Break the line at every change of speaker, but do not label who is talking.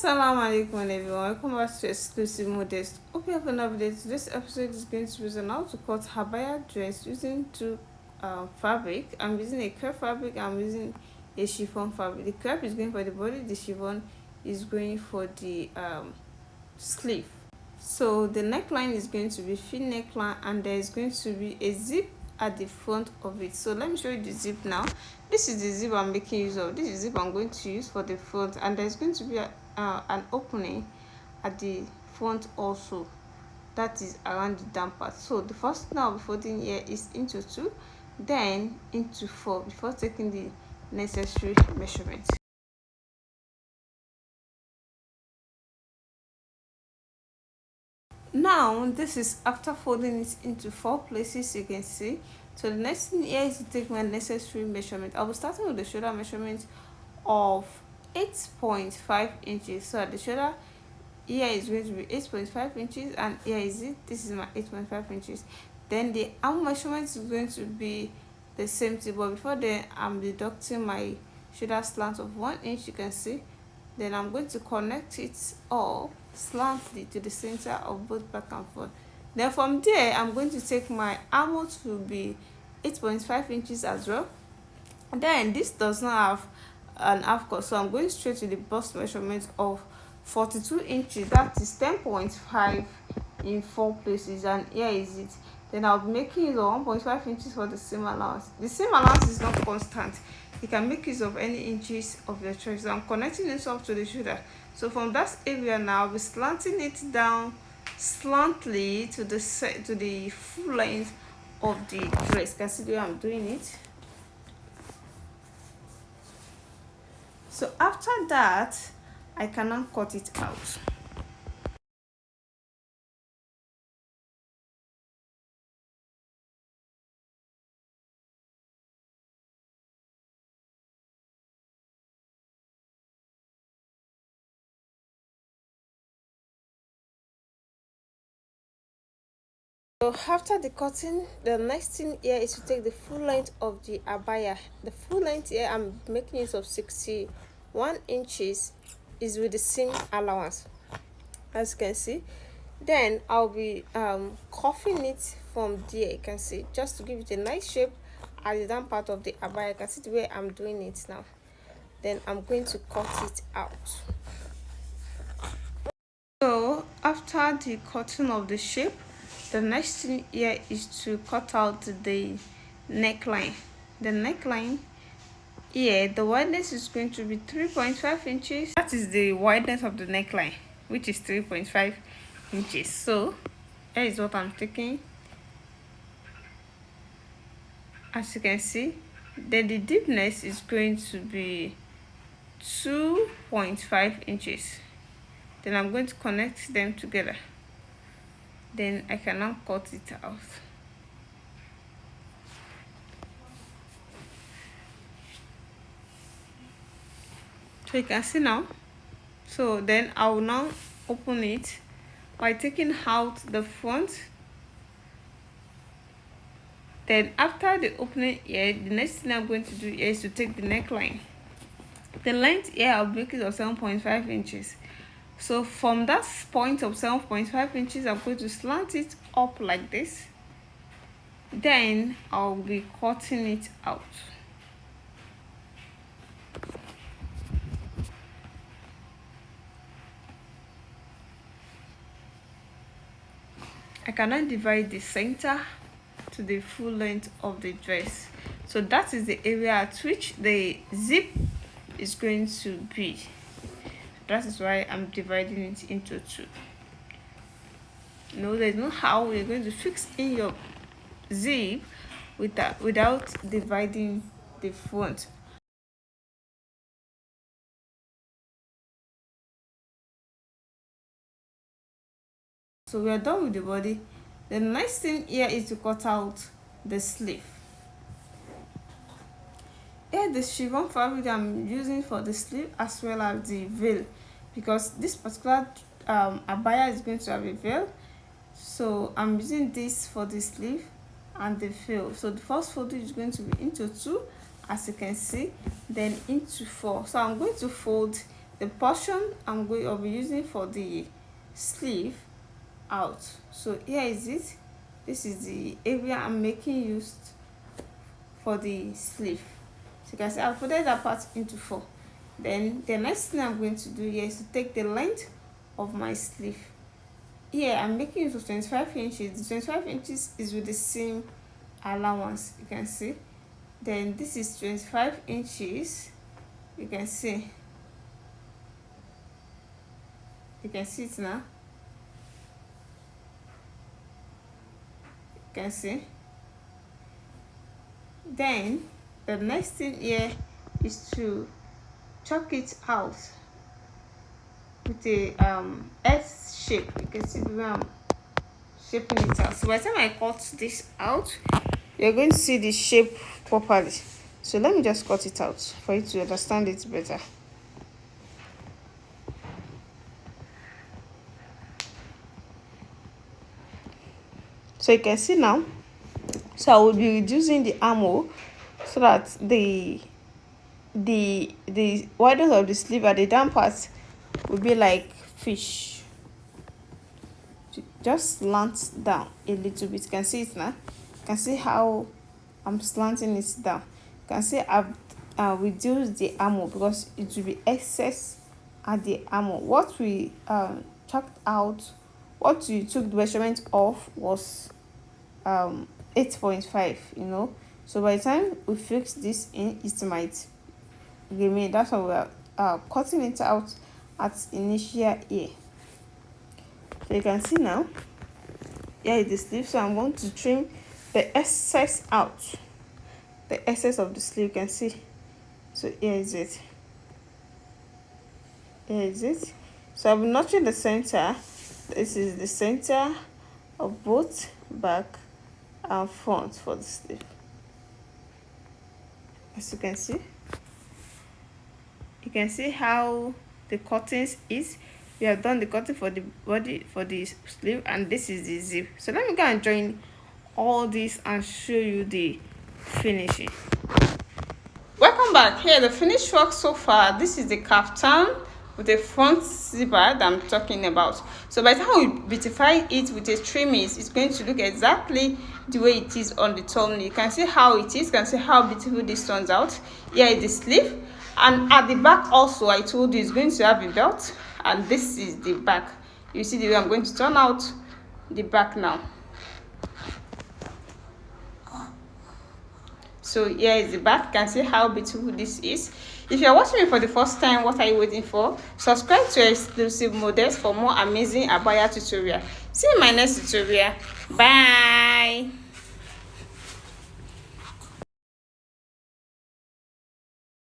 Assalamu alaikum everyone, welcome back to Exclusive Modest. Hope you have an update. This episode is going to be on how to cut Abaya dress using two fabric. I'm using a crepe fabric, I'm using a chiffon fabric. The crepe is going for the body, the chiffon is going for the sleeve. So the neckline is going to be thin neckline and there is going to be a zip at the front of it. So let me show you the zip now. This is the zip I'm making use of. This is the zip I'm going to use for the front, and there's going to be an opening at the front also, that is around the down part. So the first thing I'll be folding here is into 2, then into 4 before taking the necessary measurements. Now this is after folding it into 4 places, you can see. So the next thing here is to take my necessary measurement. I'll be starting with the shoulder measurement of 8.5 inches. So at the shoulder here is going to be 8.5 inches, and here is it. This is my 8.5 inches. Then the arm measurement is going to be the same thing, but before then I'm deducting my shoulder slant of 1 inch, you can see. Then I'm going to connect it all slightly to the center of both back and front. Then from there I'm going to take my armhole to be 8.5 inches as well. And then this does not have an half cut, so I'm going straight to the bust measurement of 42 inches. That is 10.5 in 4 places, and here is it. Then I'll be making use of 1.5 inches for the seam allowance. The seam allowance is not constant. You can make use of any inches of your choice. So I'm connecting this up to the shoulder. So from that area now, I'll be slanting it down slantly to the full length of the dress. You can see the way I'm doing it. So after that, I can now cut it out. So after the cutting, the next thing here is to take the full length of the abaya. The full length here I'm making use of 61 inches is with the seam allowance, as you can see. Then I'll be cuffing it from there, you can see, just to give it a nice shape at the down part of the abaya. You can see the way I'm doing it now. Then I'm going to cut it out. So after the cutting of the shape, the next thing here is to cut out the neckline. The neckline here, the wideness is going to be 3.5 inches. That is the wideness of the neckline, which is 3.5 inches. So here is what I'm taking, as you can see. Then the deepness is going to be 2.5 inches. Then I'm going to connect them together. Then I can now cut it out. So you can see now. So then I will now open it by taking out the front. Then after the opening here, the next thing I'm going to do is to take the neckline. The length here I'll make it of 7.5 inches. So from that point of 7.5 inches, I'm going to slant it up like this. Then I'll be cutting it out. I can now divide the center to the full length of the dress. So that is the area at which the zip is going to be. That is why I'm dividing it into 2. No, there's no how you're going to fix in your zip without dividing the front. So we are done with the body. The next thing here is to cut out the sleeve. Here the chiffon fabric I'm using for the sleeve as well as the veil, because this particular abaya is going to have a veil. So I'm using this for the sleeve and the veil. So the first folding is going to be into 2, as you can see, then into 4. So I'm going to fold the portion I'll be using for the sleeve out. So here is it. This is the area I'm making use for the sleeve. So you can see I've folded that part into 4. Then the next thing I'm going to do here is to take the length of my sleeve. Here I'm making use of 25 inches. The 25 inches is with the seam allowance, you can see. Then this is 25 inches, you can see it now, you can see. Then the next thing here is to chalk it out with a S shape. You can see the way I'm shaping it out. So by the time I cut this out, you're going to see the shape properly. So let me just cut it out for you to understand it better. So you can see now. So I will be reducing the armhole so that the width of the sleeve at the down part will be like fish. Just slant down a little bit. You can see it now. You can see how I'm slanting it down. You can see I've reduced the armhole because it will be excess at the armhole. What we chalked out, what we took the measurement of was 8.5, you know. So by the time we fix this in, it might remain. That's why we are cutting it out at initial here. So you can see now, here is the sleeve. So I'm going to trim the excess out, the excess of the sleeve, you can see. So here is it. So I'll be notching the center. This is the center of both back and front for the sleeve. As you can see how the cuttings is. We have done the cutting for the body, for the sleeve, and this is the zip. So let me go and join all this and show you the finishing. Welcome back. Here the finished work so far. This is the kaftan with a front zipper that I'm talking about. So by the time we beautify it with a trimmings, it's going to look exactly the way it is on the thumbnail. You can see how it is. You can see how beautiful this turns out. Here is the sleeve, and at the back also, I told you it's going to have a belt, and this is the back. You see the way I'm going to turn out the back now. So here is the back. You can see how beautiful this is. If you are watching me for the first time, what are you waiting for? Subscribe to exclusive models for more amazing abaya tutorial. See you in my next tutorial. Bye.